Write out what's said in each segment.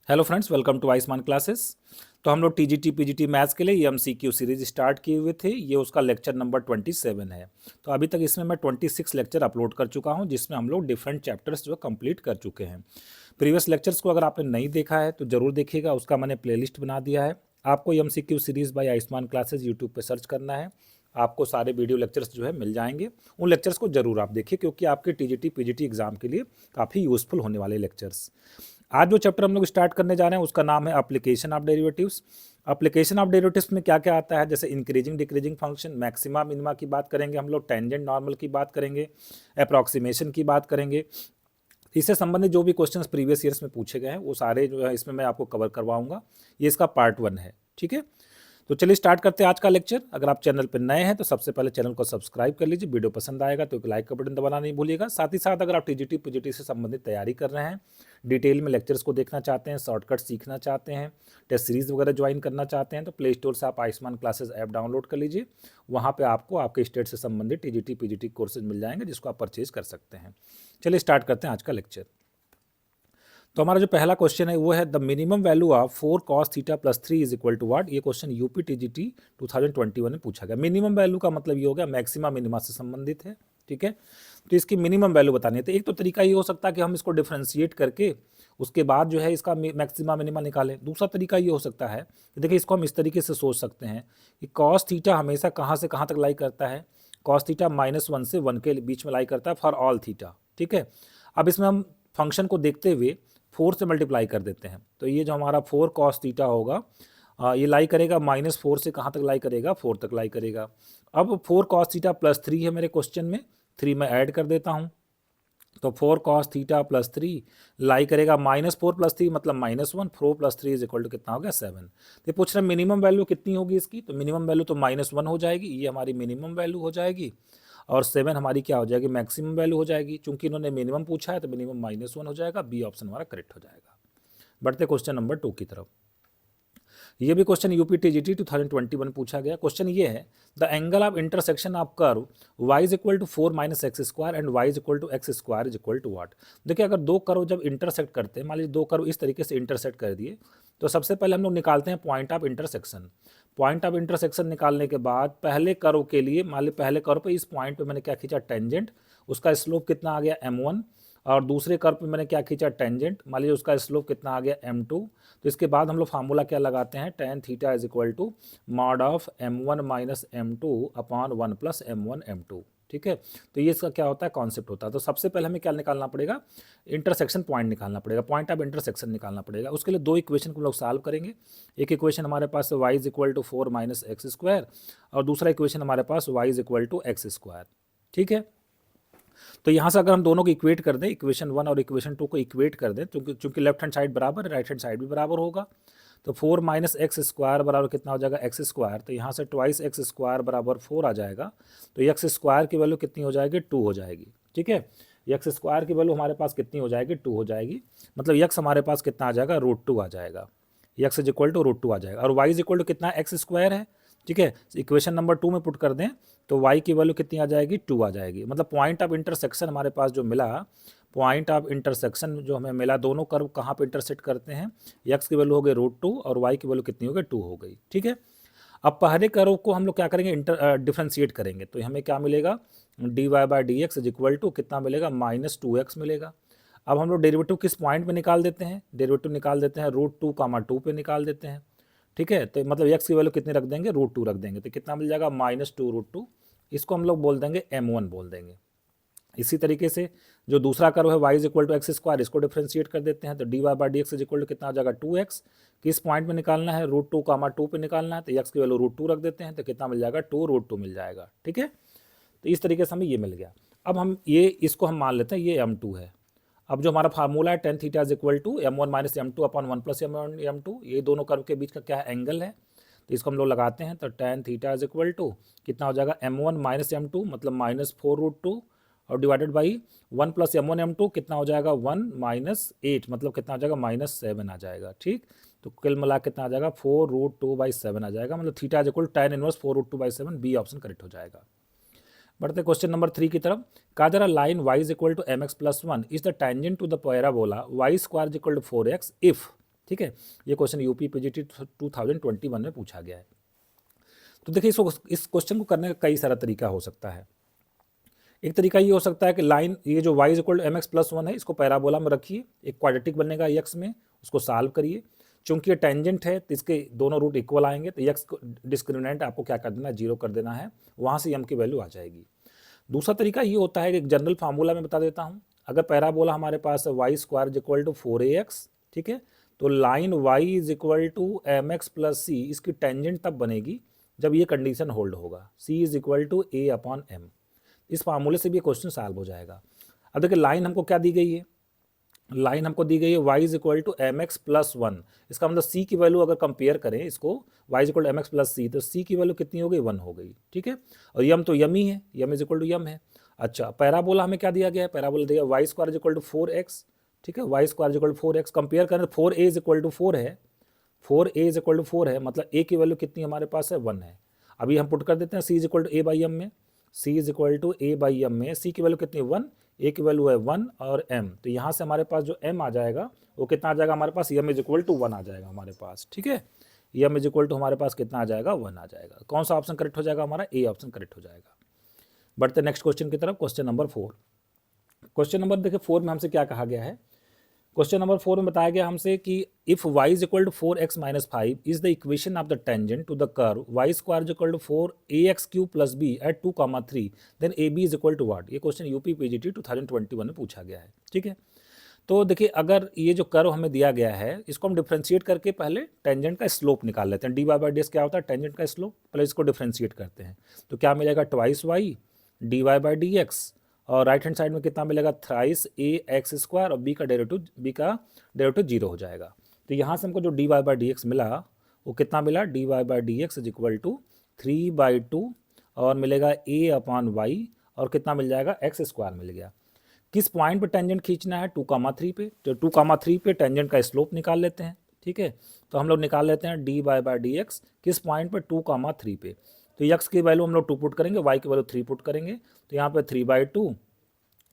Hello friends, welcome to Ayushman classes. तो हम लोग टीजीटी पीजीटी मैथ्स के लिए ये एमसीक्यू सीरीज स्टार्ट किए हुए थे। ये उसका लेक्चर नंबर 27 है। तो अभी तक इसमें मैं 26 लेक्चर अपलोड कर चुका हूं, जिसमें हम लोग डिफरेंट चैप्टर्स जो कंप्लीट कर चुके हैं। प्रीवियस लेक्चर्स को अगर आपने नहीं देखा है तो ज़रूर देखिएगा, उसका मैंने प्लेलिस्ट बना दिया है। आपको MCQ series by Ayushman classes YouTube पर सर्च करना है, आपको सारे वीडियो लेक्चर्स जो है मिल जाएंगे। उन लेक्चर्स को जरूर आप देखिए, क्योंकि आपके टीजीटी पीजीटी एग्जाम के लिए काफ़ी यूजफुल होने वाले लेक्चर्स। आज जो चैप्टर हम लोग स्टार्ट करने जा रहे हैं उसका नाम है application of derivatives. Application of derivatives में क्या क्या आता है, जैसे increasing decreasing function, maxima minima की बात करेंगे हम लोग, टेंजेंट नॉर्मल की बात करेंगे, अप्रॉक्सीमेशन की बात करेंगे। इससे संबंधित जो भी क्वेश्चंस प्रीवियस ईयर्स में पूछे गए हैं वो सारे जो है इसमें मैं आपको कवर करवाऊंगा। ये इसका पार्ट 1 है, ठीक है। तो चलिए स्टार्ट करते हैं आज का लेक्चर। अगर आप चैनल पर नए हैं तो सबसे पहले चैनल को सब्सक्राइब कर लीजिए, वीडियो पसंद आएगा तो एक लाइक का बटन दबाना नहीं भूलिएगा। साथ ही साथ अगर आप टीजीटी पीजीटी से संबंधित तैयारी कर रहे हैं, डिटेल में लेक्चर्स को देखना चाहते हैं, शॉर्टकट सीखना चाहते हैं, टेस्ट सीरीज वगैरह ज्वाइन करना चाहते हैं, तो प्ले स्टोर से आप आयुष्मान क्लासेस ऐप डाउनलोड कर लीजिए। वहाँ पर आपको आपके स्टेट से संबंधित टीजीटी पीजीटी कोर्सेज मिल जाएंगे, जिसको आप परचेज कर सकते हैं। चलिए स्टार्ट करते हैं आज का लेक्चर। तो हमारा जो पहला क्वेश्चन है वो है the minimum value of 4 cos theta plus 3 is equal to what. ये क्वेश्चन यूपी टीजीटी 2021 में पूछा गया। मिनिमम वैल्यू का मतलब ये हो गया मैक्सिमा मिनिमा से संबंधित है, ठीक है। तो इसकी मिनिमम वैल्यू बतानी है। तो एक तो तरीका ये हो सकता है कि हम इसको डिफ्रेंशिएट करके उसके बाद जो है इसका मैक्सिमा मिनिमा निकालें। दूसरा तरीका ये हो सकता है कि देखिए, इसको हम इस तरीके से सोच सकते हैं कि कॉस थीटा हमेशा कहाँ से कहाँ तक लाई करता है। कॉस थीटा -1 से 1 के बीच में लाई करता है फॉर ऑल थीटा, ठीक है। अब इसमें हम फंक्शन को देखते हुए 4 से मल्टीप्लाई कर देते हैं। तो ये जो हमारा 4 cos थीटा होगा, ये लाई करेगा -4 से कहाँ तक लाई करेगा, 4 तक लाई करेगा। अब 4 cos थीटा प्लस 3 है मेरे क्वेश्चन में, 3 मैं ऐड कर देता हूँ। तो 4 cos थीटा प्लस 3 लाई करेगा -4 प्लस 3 मतलब -1, 4 प्लस 3 इज इक्वल टू कितना हो गया 7। तो पूछ रहे मिनिमम वैल्यू कितनी होगी इसकी, तो मिनिमम वैल्यू तो -1 हो जाएगी, ये हमारी मिनिमम वैल्यू हो जाएगी। और 7 हमारी क्या हो जाएगी, मैक्सिमम वैल्यू हो जाएगी। चूंकि इन्होंने मिनिमम पूछा है तो मिनिमम -1 हो जाएगा, बी ऑप्शन हमारा करेक्ट हो जाएगा। बढ़ते क्वेश्चन नंबर 2 की तरफ। ये भी क्वेश्चन यूपी टीजीटी 2021 पूछा गया। क्वेश्चन ये है the angle of intersection of curve y is equal to 4 minus x square and y is equal to x square is equal to what. देखिए, अगर दो कर्व जब इंटरसेक्ट करते हैं, मान लीजिए दो कर्व इस तरीके से इंटरसेक्ट कर दिए, तो सबसे पहले हम लोग निकालते हैं point of intersection. Point of intersection निकालने के बाद पहले कर्व के लिए, मान लीजिए पहले कर्व पे इस पॉइंट पे मैंने क्या खींचा, टेंजेंट, उसका स्लोप कितना आ गया m1। और दूसरे कर्व पे मैंने क्या खींचा, टेंजेंट, मान लीजिए उसका स्लोप कितना आ गया m2। तो इसके बाद हम लोग फार्मूला क्या लगाते हैं, tan theta is equal to mod of m1 minus m2 upon 1 plus m1 m2, ठीक है। तो ये इसका क्या होता है, कॉन्सेप्ट होता है। तो सबसे पहले हमें क्या निकालना पड़ेगा, इंटरसेक्शन पॉइंट निकालना पड़ेगा, पॉइंट ऑफ इंटरसेक्शन निकालना पड़ेगा। उसके लिए दो इक्वेशन को हम लोग सॉल्व करेंगे। एक इक्वेशन हमारे पास y is equal to 4 minus x square, और दूसरा इक्वेशन हमारे पास y is equal to x square, ठीक है। तो यहाँ से अगर हम दोनों को इक्वेट कर दें, इक्वेशन 1 और इक्वेशन 2 को इक्वेट कर दें, चूंकि लेफ्ट हैंड साइड बराबर है, राइट हैंड साइड भी बराबर होगा। तो 4 माइनस एक्स स्क्वायर बराबर कितना हो जाएगा, एक्स स्क्वायर। तो यहाँ से ट्वाइस एक्स स्क्वायर बराबर 4 आ जाएगा। तो एक्स स्क्वायर की वैल्यू कितनी हो जाएगी, 2 हो जाएगी, ठीक है। एक्स स्क्वायर की वैल्यू हमारे पास कितनी हो जाएगी, 2 हो जाएगी। मतलब एक्स हमारे पास कितना आ जाएगा, √2 आ जाएगा। एक्स इज इक्वल टू √2 आ जाएगा। और वाई इज इक्वल टू कितना, एक्स स्क्वायर है, ठीक है। इक्वेशन नंबर 2 में पुट कर दें तो y की वैल्यू कितनी आ जाएगी, 2 आ जाएगी। मतलब पॉइंट ऑफ इंटरसेक्शन हमारे पास जो मिला, पॉइंट ऑफ इंटरसेक्शन जो हमें मिला, दोनों कर्व कहाँ पे इंटरसेक्ट करते हैं, x की वैल्यू हो गई √2 और y की वैल्यू कितनी हो गई, 2 हो गई, ठीक है। अब पहले कर्व को हम लोग क्या करेंगे, डिफ्रेंशिएट करेंगे। तो हमें क्या मिलेगा, dy/dx इज इक्वल टू कितना मिलेगा, -2x मिलेगा। अब हम लोग डेरिवेटिव किस पॉइंट पे निकाल देते हैं, डेरिवेटिव निकाल देते हैं √2, 2 पे निकाल देते हैं, ठीक है। तो मतलब x की वैल्यू कितनी रख देंगे, √2 रख देंगे। तो कितना मिल जाएगा, -2 √2। इसको हम लोग बोल देंगे m1 बोल देंगे। इसी तरीके से जो दूसरा कर्व है y is equal to x square, इसको डिफ्रेंशिएट कर देते हैं। तो dy/dx इज इक्वल टू कितना हो जाएगा, 2x। किस पॉइंट पे निकालना है, √2, 2 पे निकालना है। तो x की वैल्यू √2 रख देते हैं। तो कितना मिल जाएगा, 2 √2 मिल जाएगा, ठीक है। तो इस तरीके से हमें ये मिल गया। अब हम ये इसको हम मान लेते हैं ये m2 है। अब जो हमारा फार्मूला है tan theta is equal to m1 minus m2 upon 1 plus m2, ये दोनों कर्व के बीच का क्या है, एंगल है। तो इसको हम लोग लगाते हैं। तो tan theta is equal to कितना हो जाएगा, m1 माइनस m2 मतलब -4 √2 और divided by 1 plus m1 m2 कितना हो जाएगा, 1 -8 मतलब कितना हो जाएगा, -7 आ जाएगा, ठीक। तो कुल मिला कितना आ जाएगा, 4 √2/7 आ जाएगा। मतलब theta is equal tan inverse 4 √2/7, B option correct हो जाएगा। बढ़ते क्वेश्चन नंबर 3 की तरफ। कहा जा रहा line y is equal to mx plus 1 is the tangent to the parabola y square is equal to 4x if. ठीक है, ये क्वेश्चन यूपी पीजीटी 2021 में पूछा गया है। तो देखिए इस क्वेश्चन को करने का कई सारा तरीका हो सकता है। एक तरीका ये हो सकता है कि लाइन ये जो y equal to M X plus one है इसको पैराबोला में रखिए, एक क्वाड्रेटिक बनेगा x में, उसको सॉल्व करिए। चूंकि ये टेंजेंट है तो इसके दोनों रूट इक्वल आएंगे, तो x डिस्क्रिमिनेंट आपको क्या कर देना है, 0 कर देना है, वहाँ से m की वैल्यू आ जाएगी। दूसरा तरीका ये होता है कि एक जनरल फार्मूला में बता देता हूँ। अगर पैराबोला हमारे पास है Y square is equal to 4ax, ठीक है, तो line y is equal to M X plus C, इसकी टेंजेंट तब बनेगी जब ये कंडीशन होल्ड होगा, c is equal to a upon m। इस फार्मूले से भी ये क्वेश्चन सॉल्व हो जाएगा। अब देखिए लाइन हमको क्या दी गई है, लाइन हमको दी गई है y is equal to M X plus one. इसका मतलब c की वैल्यू अगर कंपेयर करें इसको y is equal to M X plus C, तो c की वैल्यू कितनी हो गई, 1 हो गई, ठीक है। और यम तो यम ही है, यम इज इक्वल टू यम है। अच्छा, पैराबोला हमें क्या दिया गया है, पैराबोला दिया Y square is equal to 4x, ठीक है, Y square is equal to 4x। Compare करें तो 4a इज इक्वल टू 4 है, 4a इज इक्वल टू 4 है, मतलब a की वैल्यू कितनी हमारे पास है, 1 है। अभी हम पुट कर देते हैं c is equal to a by M में, c is equal to a by M में c की वैल्यू कितनी, 1, a की वैल्यू है 1 और m, तो यहाँ से हमारे पास जो m आ जाएगा वो कितना आ जाएगा हमारे पास, m इज इक्वल टू 1 आ जाएगा हमारे पास, ठीक है। m इज इक्वल टू हमारे पास कितना आ जाएगा, 1 आ जाएगा। कौन सा ऑप्शन करेक्ट हो जाएगा हमारा, ए ऑप्शन करेक्ट हो जाएगा। बढ़ते नेक्स्ट क्वेश्चन की तरफ, क्वेश्चन नंबर 4। क्वेश्चन नंबर देखिए 4 में हमसे क्या कहा गया है, क्वेश्चन नंबर 4 में बताया गया हमसे कि if y is equal to 4x minus 5 is the equation of the tangent to the curve y square is equal to 4ax cube plus b at 2,3 then a b is equal to what. ये question UP PGT 2021 में पूछा गया है, ठीक है। तो देखिए अगर ये जो कर्व हमें दिया गया है इसको हम डिफ्रेंशिएट करके पहले टेंजेंट का स्लोप निकाल लेते हैं। D Y by d s क्या होता है, टेंजेंट का स्लोप, पहले इसको डिफ्रेंशिएट करते हैं तो क्या मिलेगा, twice y d Y by D x, और राइट हैंड साइड में कितना मिलेगा, थ्राइस ए एक्स स्क्वायर, और बी का डेरिवेटिव 0 हो जाएगा। तो यहाँ से हमको जो d Y by D x मिला वो कितना मिला, d Y by D x is equal to 3/2 और मिलेगा ए अपॉन वाई, और कितना मिल जाएगा, एक्स स्क्वायर मिल गया। किस पॉइंट पे टेंजेंट खींचना है, 2,3 पे, तो 2,3 पे टेंजेंट का स्लोप निकाल लेते हैं, ठीक है। तो हम लोग निकाल लेते हैं d Y by D x किस पॉइंट पे, 2,3 पे। तो x की वैल्यू हम लोग 2 पुट करेंगे, y की वैल्यू 3 पुट करेंगे, तो यहाँ पे 3/2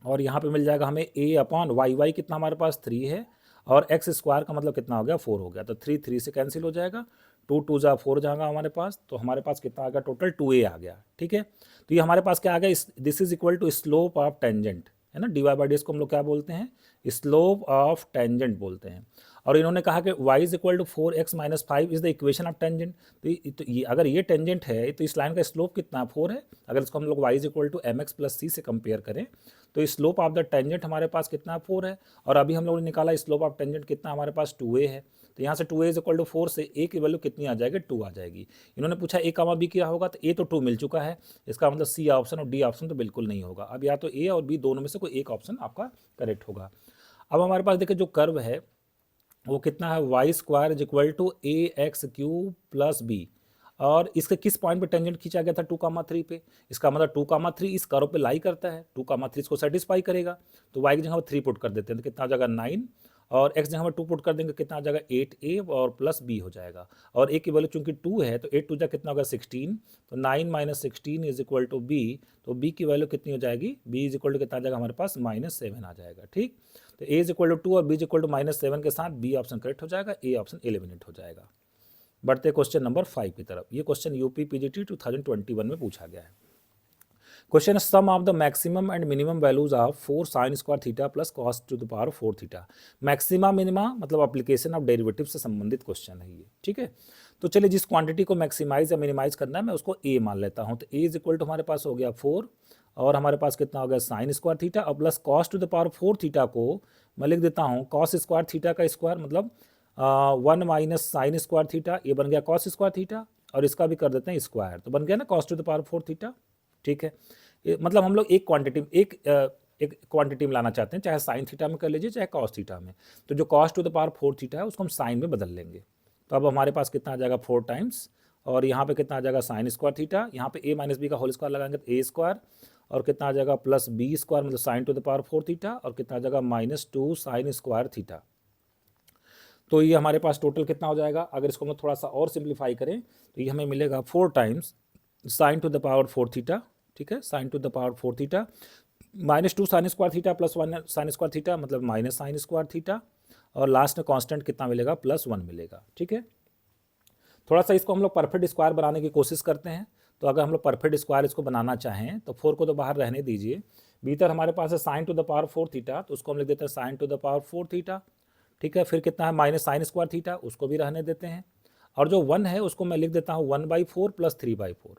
और यहाँ पे मिल जाएगा हमें a अपॉन y कितना हमारे पास 3 है, और एक्स स्क्वायर का मतलब कितना हो गया, 4 हो गया। तो 3 से कैंसिल हो जाएगा, 2 2 जा 4 जाएगा हमारे पास, तो हमारे पास कितना आ गया, टोटल 2a आ गया, ठीक है। तो ये हमारे पास क्या आ गया, this is equal to slope of tangent, है ना, d Y by d s को हम लोग क्या बोलते हैं, स्लोप ऑफ टेंजेंट बोलते हैं। और इन्होंने कहा कि y is equal to 4x minus 5 is the equation of tangent. तो ये अगर ये टेंजेंट है तो इस लाइन का स्लोप कितना, 4 है। अगर इसको हम लोग y is equal to M X plus C से कंपेयर करें तो स्लोप ऑफ द टेंजेंट हमारे पास कितना, 4 है। और अभी हम लोगों ने निकाला स्लोप ऑफ टेंजेंट कितना हमारे पास, 2a है। तो यहाँ से 2a इज इक्वल टू 4 से a की वैल्यू कितनी आ जाएगी, 2 आ जाएगी। इन्होंने पूछा a कामा b क्या होगा, तो a तो 2 मिल चुका है, इसका मतलब c ऑप्शन और d ऑप्शन तो बिल्कुल नहीं होगा। अब या तो a और b दोनों में से कोई एक ऑप्शन आपका करेक्ट होगा। अब हमारे पास देखिए जो कर्व है वो कितना है, Y square is equal to a x cube plus b, और इसके किस पॉइंट पे टेंजेंट खींचा गया था, 2,3 पे। इसका मतलब 2,3 इस कर्व पे लाई करता है, 2,3 इसको सेटिस्फाई करेगा। तो वाई की जगह 3 पुट कर देते हैं, तो कितना आ जाएगा 9, और एक्स जगह 2 पुट कर देंगे, कितना आ जाएगा 8a और प्लस b हो जाएगा। और a की वैल्यू चूंकि 2 है तो 8 2 जा कितना होगा 16, तो 9 minus 16 is equal to b, तो b की वैल्यू कितनी हो जाएगी, b इज इक्वल टू कितना आ जाएगा हमारे पास, -7 आ जाएगा, ठीक। तो a इज इक्वल टू 2 और b इज इक्वल टू -7 के साथ b ऑप्शन करेक्ट हो जाएगा, a ऑप्शन एलिमिनेट हो जाएगा। बढ़ते क्वेश्चन नंबर 5 की तरफ। ये क्वेश्चन यूपी पीजीटी 2021 में पूछा गया है। Question sum of the maximum and minimum values of 4 sine square theta plus cos to the power 4 theta. Maxima minima मतलब एप्लीकेशन ऑफ डेरिवेटिव से संबंधित क्वेश्चन है ये, ठीक है। तो चलिए जिस क्वांटिटी को मैक्सिमाइज या मिनिमाइज करना है मैं उसको a मान लेता हूँ। तो a इज इक्वल टू हमारे पास हो गया 4, और हमारे पास कितना हो गया साइन स्क्वायर थीटा, और plus cos to the power 4 theta को मैं लिख देता हूँ कॉस स्क्वायर थीटा का स्क्वायर, मतलब 1 माइनस साइन स्क्वायर थीटा, ये बन गया कॉस स्क्वायर थीटा, और इसका भी कर देते हैं स्क्वायर, तो बन गया ना cos to the power 4 theta, ठीक है। मतलब हम लोग एक क्वांटिटी में लाना चाहते हैं, चाहे साइन थीटा में कर लीजिए चाहे कॉस थीटा में। तो जो cos to the power 4 theta है उसको हम साइन में बदल लेंगे। तो अब हमारे पास कितना आ जाएगा 4 टाइम्स, और यहाँ पे कितना आ जाएगा साइन स्क्वायर थीटा, यहाँ पे a माइनस बी का होल स्क्वायर लगाएंगे तो a स्क्वायर, और कितना आ जाएगा प्लस b स्क्वायर मतलब sign to the power 4 theta, और कितना आ जाएगा -2 साइन स्क्वायर थीटा। तो ये हमारे पास टोटल कितना हो जाएगा, अगर इसको हम थोड़ा सा और सिंप्लीफाई करें तो ये हमें मिलेगा 4 times sign to the power 4 theta, ठीक है, sign to the power 4 theta -2 sign square theta plus 1 sign square theta मतलब माइनस साइन स्क्वायर थीटा, और लास्ट में कांस्टेंट कितना मिलेगा, +1 मिलेगा। ठीक है, थोड़ा सा इसको हम लोग परफेक्ट स्क्वायर बनाने की कोशिश करते हैं। तो अगर हम लोग परफेक्ट स्क्वायर इसको बनाना चाहें तो 4 को तो बाहर रहने दीजिए, भीतर हमारे पास है sin to the power 4 theta, तो उसको हम लिख देते हैं sin to the power 4 theta. ठीक है, फिर कितना है माइनस साइन स्क्वायर थीटा, उसको भी रहने देते हैं। और जो 1 है उसको मैं लिख देता हूँ 1/4 + 3/4,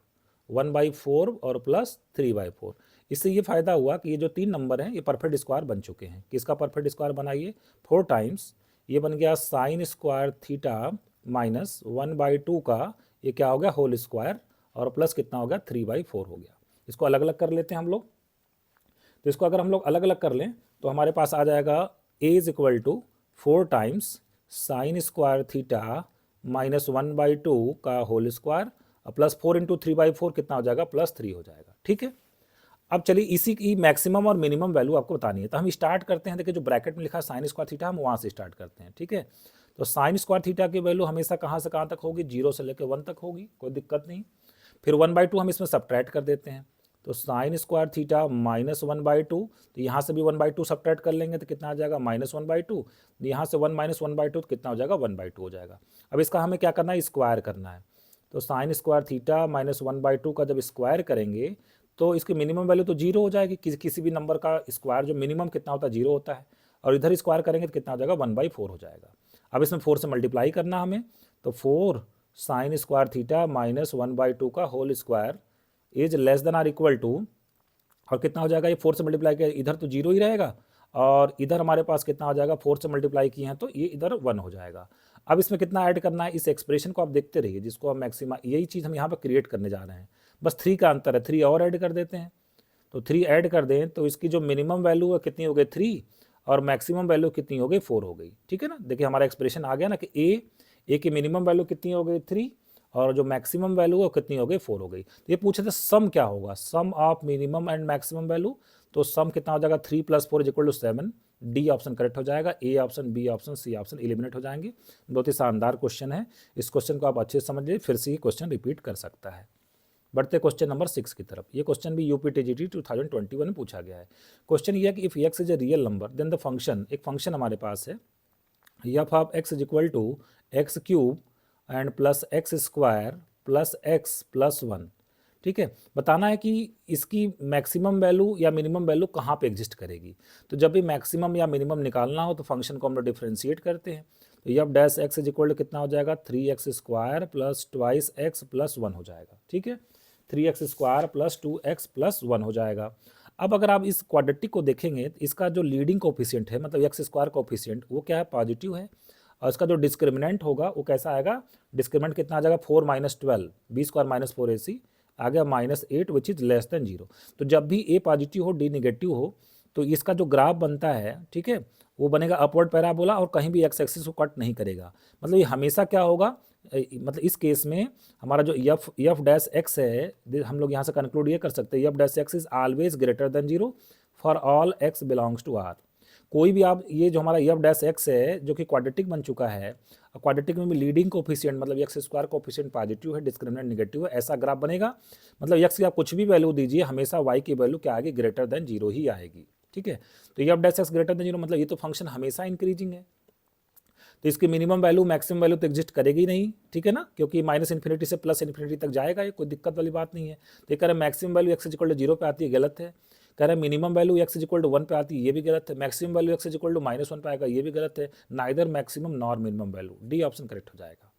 1/4 और +3/4। इससे ये फायदा हुआ कि ये जो 3 नंबर हैं ये परफेक्ट स्क्वायर बन चुके हैं। किसका परफेक्ट स्क्वायर बनाइए, 4 टाइम्स ये बन गया साइन स्क्वायर थीटा माइनस 1/2 का ये क्या हो गया होल स्क्वायर, और प्लस कितना हो गया 3/4 हो गया। इसको अलग अलग कर लेते हैं हम लोग। तो इसको अगर हम लोग अलग अलग कर लें तो हमारे पास आ जाएगा a is equal to 4 times sine square theta minus 1/2 का होल स्क्वायर और +4 × 3/4 कितना हो जाएगा, +3 हो जाएगा। ठीक है, अब चलिए इसी की मैक्सिमम और मिनिमम वैल्यू आपको बतानी है। तो हम स्टार्ट करते हैं, देखिए जो ब्रैकेट में लिखा है साइन स्क्वायर थीटा, हम वहाँ से स्टार्ट करते हैं। ठीक है, तो साइन स्क्वायर थीटा की वैल्यू हमेशा कहाँ से कहाँ तक होगी, 0 से लेकर 1 तक होगी, कोई दिक्कत नहीं। फिर 1/2 हम इसमें सब्ट्रैक्ट कर देते हैं, तो साइन स्क्वायर थीटा माइनस 1/2, तो यहाँ से भी 1/2 सब्ट्रैक्ट कर लेंगे तो कितना आ जाएगा -1/2, यहाँ से 1 - 1/2 तो कितना हो जाएगा 1/2 हो जाएगा। अब इसका हमें क्या करना है, स्क्वायर करना है। तो साइन स्क्वायर थीटा माइनस 1/2 का जब स्क्वायर करेंगे तो इसकी मिनिमम वैल्यू तो 0 हो जाएगी। किसी भी नंबर का स्क्वायर जो मिनिमम कितना होता है 0 होता है, और इधर स्क्वायर करेंगे तो कितना हो जाएगा 1/4 हो जाएगा। अब इसमें 4 से मल्टीप्लाई करना हमें, तो 4 साइन स्क्वायर थीटा माइनस 1/2 का whole square is less than r equal to, और कितना हो जाएगा, ये 4 से मल्टीप्लाई किया इधर तो 0 ही रहेगा, और इधर हमारे पास कितना हो जाएगा 4 से मल्टीप्लाई किए हैं तो ये इधर 1 हो जाएगा। अब इसमें कितना ऐड करना है, इस एक्सप्रेशन को आप देखते रहिए, जिसको हम मैक्सिमा, यही चीज़ हम यहाँ पर क्रिएट करने जा रहे हैं। बस 3 का अंतर है, 3 और ऐड कर देते हैं। तो 3 ऐड कर दें तो इसकी जो मिनिमम वैल्यू है कितनी हो गई 3, और मैक्सिमम वैल्यू कितनी हो गई 4 हो गई। ठीक है ना, देखिए हमारा एक्सप्रेशन आ गया ना कि ए की मिनिमम वैल्यू कितनी हो गई 3, और जो मैक्सिमम वैल्यू है कितनी हो गई 4 हो गई। तो ये पूछे थे सम क्या होगा, sum of minimum and maximum value, तो सम कितना हो जाएगा 3 + 4 = 7। डी ऑप्शन करेक्ट हो जाएगा, a option, b option, c option eliminate हो जाएंगे। बहुत ही शानदार क्वेश्चन है, इस क्वेश्चन को आप अच्छे से समझ लीजिए, फिर से ये क्वेश्चन रिपीट कर सकता है। बढ़ते क्वेश्चन नंबर 6 की तरफ। ये क्वेश्चन भी यूपीटीजीटी 2021 में पूछा गया है। क्वेश्चन ये है कि if x is a real number then the function, एक फंक्शन हमारे पास है f of x is equal to x³ and plus x² plus x plus 1। ठीक है, बताना है कि इसकी मैक्सिमम वैल्यू या मिनिमम वैल्यू कहाँ पे एग्जिस्ट करेगी। तो जब भी मैक्सिमम या मिनिमम निकालना हो तो फंक्शन को हम लोग डिफ्रेंशिएट करते हैं। तो f dash x is equal to कितना हो जाएगा 3x² प्लस 2x प्लस 1 हो जाएगा। ठीक है, 3x² प्लस 2x प्लस 1 हो जाएगा। अब अगर आप इस क्वाड्रेटिक को देखेंगे तो इसका जो लीडिंग कोफिशिएंट है, मतलब x² कोफिशिएंट, वो क्या है, पॉजिटिव है। और इसका जो डिस्क्रिमिनेंट होगा वो कैसा आएगा, डिस्क्रिमिनेंट कितना आ जाएगा 4 - 12, b² - 4ac आ गया -8 विच इज लेस देन 0। तो जब भी a पॉजिटिव हो डी नेगेटिव हो तो इसका जो ग्राफ बनता है, ठीक है, वो बनेगा अपवर्ड पैराबोला, और कहीं भी एक्स एक्सिस को कट नहीं करेगा। मतलब ये हमेशा क्या होगा, मतलब इस केस में हमारा जो f डैश x है, हम लोग यहाँ से कंक्लूड ये कर सकते हैं f dash x is always greater than 0 for all x belongs to R। कोई भी आप ये जो हमारा f डैश x है जो कि क्वाड्रेटिक बन चुका है, क्वाड्रेटिक में भी लीडिंग कोफिशिएंट मतलब x² कोफिशिएंट पॉजिटिव है, डिस्क्रिमिनेंट नेगेटिव है, ऐसा ग्राफ बनेगा। मतलब x की आप कुछ भी वैल्यू दीजिए हमेशा y की वैल्यू क्या आएगी, ग्रेटर देन 0 ही आएगी। ठीक है, तो f dash x greater than 0 मतलब ये तो फंक्शन हमेशा इंक्रीजिंग है, तो इसकी मिनिमम वैल्यू मैक्सिमम वैल्यू तो एग्जिस्ट करेगी नहीं। ठीक है ना, क्योंकि -∞ से +∞ तक जाएगा, ये कोई दिक्कत वाली बात नहीं है। तो ये कह रहे हैं maximum value x equal to 0 पे आती है, गलत है। कह रहे हैं minimum value x equal to 1 पे आती है, ये भी गलत है। Maximum value x equal to -1 पे आएगा, ये भी गलत है। Neither maximum nor minimum value, d option correct हो जाएगा।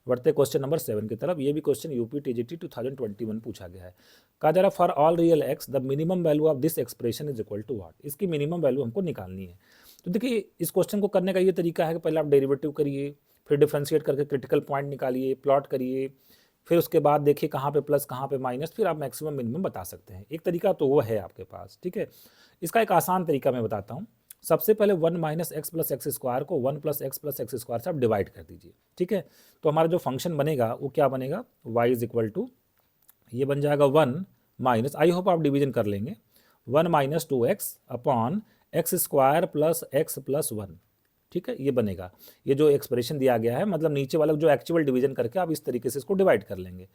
बढ़ते क्वेश्चन नंबर 7 की तरफ। ये भी क्वेश्चन यूपीटीजीटी 2021 पूछा गया है। कहा जा रहा for all real x the minimum value of this expression is equal to what. इसकी मिनिमम वैल्यू हमको निकालनी है। तो देखिए इस क्वेश्चन को करने का ये तरीका है कि पहले आप डेरिवेटिव करिए, फिर डिफ्रेंशिएट करके क्रिटिकल पॉइंट निकालिए, प्लॉट करिए, फिर उसके बाद देखिए कहाँ पे प्लस कहाँ पे माइनस, फिर आप मैक्सिमम मिनिमम बता सकते हैं। एक तरीका तो वो है आपके पास। ठीक है, इसका एक आसान तरीका मैं बताता हूँ। सबसे पहले 1 - x प्लस x² को 1 + x प्लस x² से आप डिवाइड कर दीजिए। ठीक है, तो हमारा जो फंक्शन बनेगा वो क्या बनेगा, y इज इक्वल टू, ये बन जाएगा 1 माइनस, आई होप आप डिवीजन कर लेंगे, 1 - 2x upon x² plus x plus 1। ठीक है, ये बनेगा। ये जो एक्सप्रेशन दिया गया है मतलब नीचे वाला जो एक्चुअल डिवीजन करके आप इस तरीके से इसको डिवाइड कर लेंगे।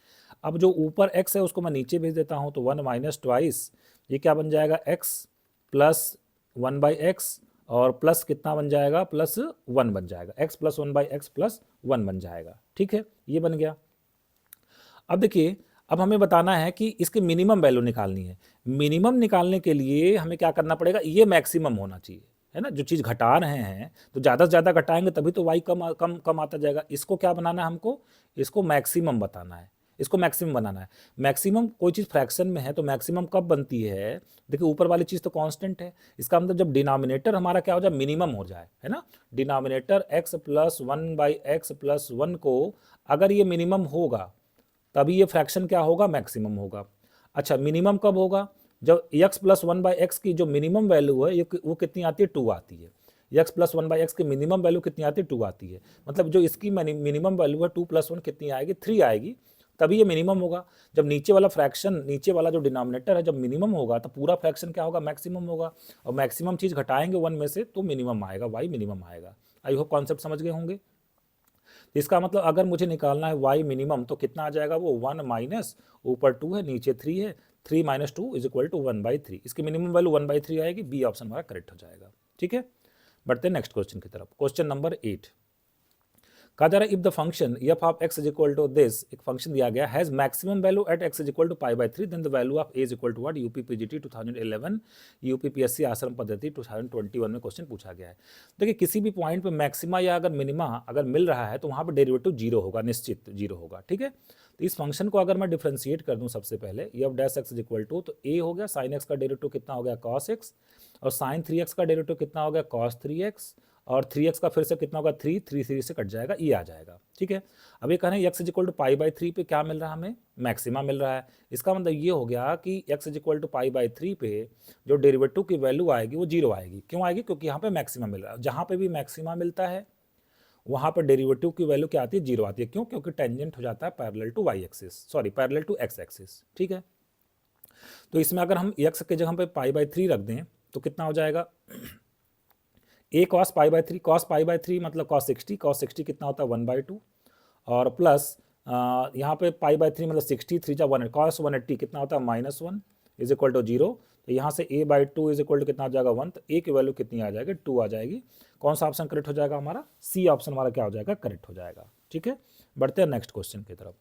अब जो ऊपर x है उसको मैं नीचे भेज देता हूँ, तो 1 - 2, ये क्या बन जाएगा x प्लस 1/x और प्लस कितना बन जाएगा, +1 बन जाएगा, x + 1/x + 1 बन जाएगा। ठीक है, ये बन गया। अब देखिए, अब हमें बताना है कि इसकी मिनिमम वैल्यू निकालनी है। मिनिमम निकालने के लिए हमें क्या करना पड़ेगा, ये मैक्सिमम होना चाहिए, है ना। जो चीज़ घटा रहे हैं तो ज़्यादा से ज़्यादा घटाएंगे तभी तो y कम कम कम आता जाएगा। इसको क्या बनाना है हमको, इसको मैक्सिमम बताना है, इसको मैक्सिमम बनाना है। मैक्सिमम कोई चीज़ फ्रैक्शन में है तो मैक्सिमम कब बनती है, देखिए ऊपर वाली चीज़ तो कांस्टेंट है, इसका मतलब जब डिनोमिनेटर हमारा क्या हो जाए, मिनिमम हो जाए, है ना। डिनोमिनेटर x + 1/x + 1 को अगर ये मिनिमम होगा तभी ये फ्रैक्शन क्या होगा, मैक्सिमम होगा। अच्छा, मिनिमम कब होगा, जब x + 1/x की जो मिनिमम वैल्यू है वो कितनी आती है, 2 आती है। x + 1/x की मिनिमम वैल्यू कितनी आती है, 2 आती है। मतलब जो इसकी मिनिमम वैल्यू है 2 + 1 कितनी आएगी, 3 आएगी, तभी ये मिनिमम होगा। जब नीचे वाला फ्रैक्शन, नीचे वाला जो डिनोमिनेटर है जब मिनिमम होगा तो पूरा फ्रैक्शन क्या होगा, मैक्सिमम होगा। और मैक्सिमम चीज़ घटाएंगे 1 में से तो मिनिमम आएगा, y मिनिमम आएगा। आई होप कॉन्सेप्ट समझ गए होंगे। इसका मतलब अगर मुझे निकालना है y मिनिमम तो कितना आ जाएगा, वो 1 माइनस ऊपर 2 है नीचे 3 है, 3 - 2 = 1/3। इसकी मिनिमम वैल्यू 1/3 आएगी, बी ऑप्शन हमारा करेक्ट हो जाएगा। ठीक है, बढ़ते हैं नेक्स्ट क्वेश्चन की तरफ। क्वेश्चन नंबर 8 कहा जा रहा है if the function f of x = this, एक फंक्शन दिया गया has maximum value at x = π/3 then the value of a = what, UPPGT 2011 UPPSC आश्रम पद्धति 2021 में क्वेश्चन पूछा गया है। देखिए किसी भी पॉइंट पे मैक्सिमा या अगर मिनिमा अगर मिल रहा है तो वहाँ पे डेरिवेटिव 0 होगा, निश्चित 0 होगा। ठीक है, तो इस फंक्शन को अगर मैं डिफ्रेंशिएट कर दूं सबसे पहले f(x) तो a हो गया, sin x का डेरिवेटिव कितना हो गया, cos x, और sin 3x का डेरिवेटिव कितना हो गया, cos 3x, और 3x का फिर से कितना होगा, 3 से कट जाएगा, ये आ जाएगा। ठीक है, अब ये कह रहे हैं x = π/3 पे क्या मिल रहा है, हमें मैक्सिमा मिल रहा है। इसका मतलब ये हो गया कि x = π/3 पे जो डेरिवेटिव की वैल्यू आएगी वो 0 आएगी। क्यों आएगी, क्योंकि यहाँ पे मैक्सिमा मिल रहा है। जहाँ पे भी मैक्सिमा मिलता है वहाँ पर डेरिवेटिव की वैल्यू क्या आती है, 0 आती है। क्यों, क्योंकि टेंजेंट हो जाता है parallel to y axis, sorry parallel to x axis. ठीक है, तो इसमें अगर हम x के जगह पे π/3 रख दें तो कितना हो जाएगा, a cos π/3, cos π/3 मतलब cos 60 कितना होता है 1/2, और प्लस यहाँ पे π/3 मतलब 60 3 जा 1, cos 180 कितना होता है -1 = 0। तो यहाँ से a/2 = कितना आ जाएगा 1, तो a की वैल्यू कितनी आ जाएगी, 2 आ जाएगी। कौन सा ऑप्शन करेक्ट हो जाएगा हमारा, सी ऑप्शन हमारा क्या हो जाएगा, करेक्ट हो जाएगा। ठीक है, बढ़ते हैं नेक्स्ट क्वेश्चन की तरफ।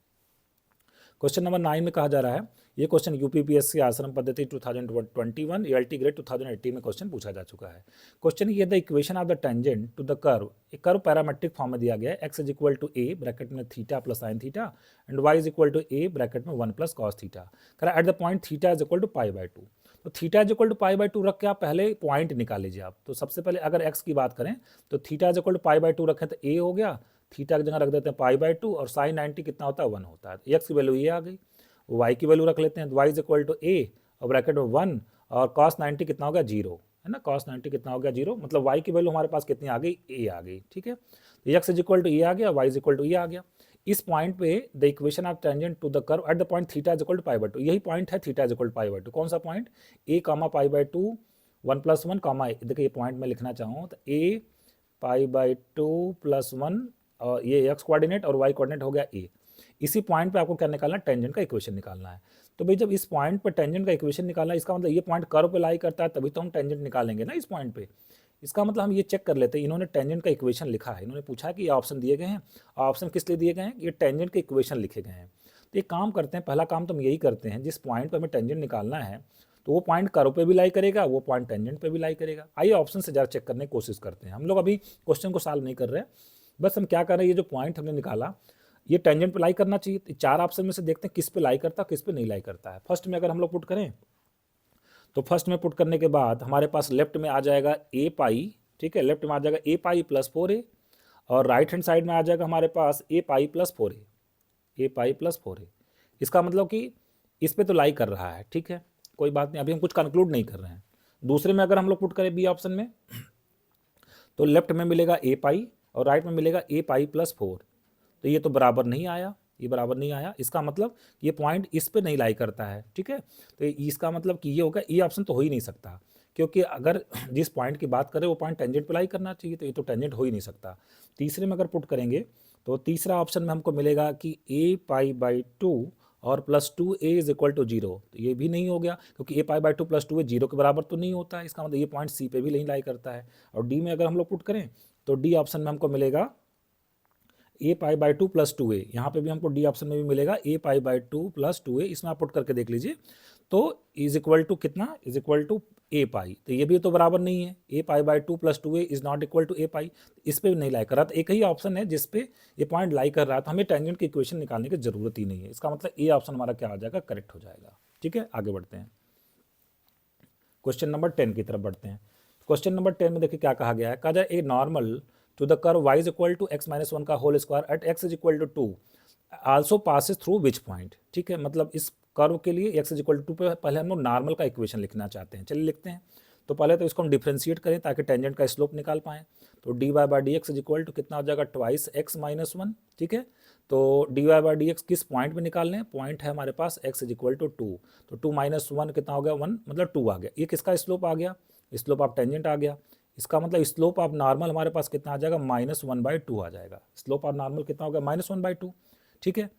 क्वेश्चन नंबर 9 में कहा जा रहा है, ये क्वेश्चन यूपीपीएससी आश्रम पद्धति 2021 एलटी ग्रेड 2018 में क्वेश्चन पूछा जा चुका है। क्वेश्चन ये the equation of the tangent to the curve, एक कर्व पैरामेट्रिक फॉर्म में दिया गया है, x = a ब्रैकेट में theta + sin theta and y = a bracket में 1 + cos थीटा, कह रहा है एट द पॉइंट थीटा = π/2। तो थीटा = π/2 रख के आप पहले पॉइंट निकाल लीजिए आप। तो सबसे पहले अगर x की बात करें तो थीटा = π/2 रखें तो a हो गया, थीटा की जगह रख देते हैं π/2, और sin 90 कितना होता है 1 होता है। x की वैल्यू ये आ गई, y की वैल्यू रख लेते हैं, y = a और ब्रैकेट में 1, और cos 90 कितना हो गया 0, है ना। cos 90 कितना हो गया 0, मतलब y की वैल्यू हमारे पास कितनी आ गई, a आ गई। ठीक है, तो x = a आ गया, y = a आ गया। इस पॉइंट पे the equation of tangent to the curve at the point theta = π/2, यही पॉइंट है थीटा = π/2। कौन सा पॉइंट, a, π/2 1 + 1, देखिए ये पॉइंट में लिखना चाहूँ तो a π/2 + 1, और ये x कोऑर्डिनेट और y कोऑर्डिनेट हो गया a। इसी पॉइंट पे आपको क्या निकालना है, टेंजेंट का इक्वेशन निकालना है। तो भाई जब इस पॉइंट पे टेंजेंट का इक्वेशन निकालना है, इसका मतलब ये पॉइंट कर्व पे लाई करता है तभी तो हम टेंजेंट निकालेंगे ना इस पॉइंट पे। इसका मतलब हम ये चेक कर लेते हैं, इन्होंने टेंजेंट का इक्वेशन लिखा है, इन्होंने पूछा कि ये ऑप्शन दिए गए हैं, ऑप्शन किस लिए दिए गए हैं, ये टेंजेंट के इक्वेशन लिखे गए हैं। तो एक काम करते हैं, पहला काम तो हम यही करते हैं, जिस पॉइंट पर हमें टेंजेंट निकालना है तो वो पॉइंट कर्व पे भी लाई करेगा, वो पॉइंट टेंजेंट पे भी लाई करेगा। आइए ऑप्शन से ज़रा चेक करने की कोशिश करते हैं। हम लोग अभी क्वेश्चन को सॉल्व नहीं कर रहे हैं, बस हम क्या कर रहे हैं, ये जो पॉइंट हमने निकाला ये टेंजेंट पे लाई करना चाहिए। तो 4 ऑप्शन में से देखते हैं किस पे लाई करता है, किस पे नहीं लाई करता है। फर्स्ट में अगर हम लोग पुट करें तो फर्स्ट में पुट करने के बाद हमारे पास लेफ्ट में आ जाएगा a पाई, ठीक है, लेफ्ट में आ जाएगा a पाई + 4a, और राइट हैंड साइड में आ जाएगा हमारे पास a pi + 4a, a pi + 4a। इसका मतलब कि इस पे तो लाई कर रहा है, ठीक है, कोई बात नहीं, अभी हम कुछ कंक्लूड नहीं कर रहे हैं। दूसरे में अगर हम लोग पुट करें बी ऑप्शन में तो लेफ्ट में मिलेगा a पाई और राइट में मिलेगा a पाई + 4, तो ये तो बराबर नहीं आया, ये बराबर नहीं आया। इसका मतलब ये पॉइंट इस पे नहीं लाई करता है, ठीक है, तो इसका मतलब कि ये होगा, ये ऑप्शन तो हो ही नहीं सकता, क्योंकि अगर जिस पॉइंट की बात करें वो पॉइंट टेंजेंट पे लाई करना चाहिए, तो ये तो टेंजेंट हो ही नहीं सकता। तीसरे में अगर पुट करेंगे तो तीसरा ऑप्शन में हमको मिलेगा कि a π/2 और plus 2a is equal to 0, तो ये भी नहीं हो गया क्योंकि a pi by 2 plus 2a 0 के बराबर तो नहीं होता है, इसका मतलब ये पॉइंट सी पे भी नहीं लाई करता है। और डी में अगर हम लोग पुट करें तो डी ऑप्शन में हमको मिलेगा a pi by 2 plus 2a, यहाँ पे भी हमको डी ऑप्शन में भी मिलेगा a pi by 2 plus 2a, इसमें आप पुट करके देख लीजिए तो इज इक्वल टू कितना, is equal to a pi, तो ये भी तो बराबर नहीं है, a pi by 2 plus 2a is not equal to a pi, इस पर भी नहीं लाई कर रहा। तो एक ही ऑप्शन है जिस पे ये पॉइंट लाई कर रहा है, तो हमें टेंजेंट की इक्वेशन निकालने की जरूरत ही नहीं है, इसका मतलब ए ऑप्शन हमारा क्या आ जाएगा, करेक्ट हो जाएगा। ठीक है, आगे बढ़ते हैं, क्वेश्चन नंबर 10 की तरफ बढ़ते हैं। क्वेश्चन नंबर 10 में देखिए क्या कहा गया है, कहा जाए a normal to the curve y is equal to x minus 1 का whole square at x is equal to 2 also passes through which point. ठीक है, मतलब इस कर्व के लिए x इज इक्वल टू 2 पे पहले हम लोग नॉर्मल का इक्वेशन लिखना चाहते हैं, चलिए लिखते हैं। तो पहले तो इसको हम डिफ्रेंशिएट करें ताकि टेंजेंट का स्लोप निकाल पाएँ। तो d Y by D x is equal to कितना हो जाएगा, ट्वाइस एक्स माइनस 1। ठीक है, तो d Y by D x किस पॉइंट में निकाल लें, पॉइंट है हमारे पास x इज इक्वल टू 2, तो 2 माइनस 1 कितना हो गया, 1, मतलब 2 आ गया। ये किसका स्लोप आ गया, स्लोप ऑफ टेंजेंट आ गया। इसका मतलब स्लोप ऑफ नॉर्मल हमारे पास कितना आ जाएगा, -1/2 आ जाएगा। स्लोप ऑफ नॉर्मल कितना हो गया, -1/2। ठीक है,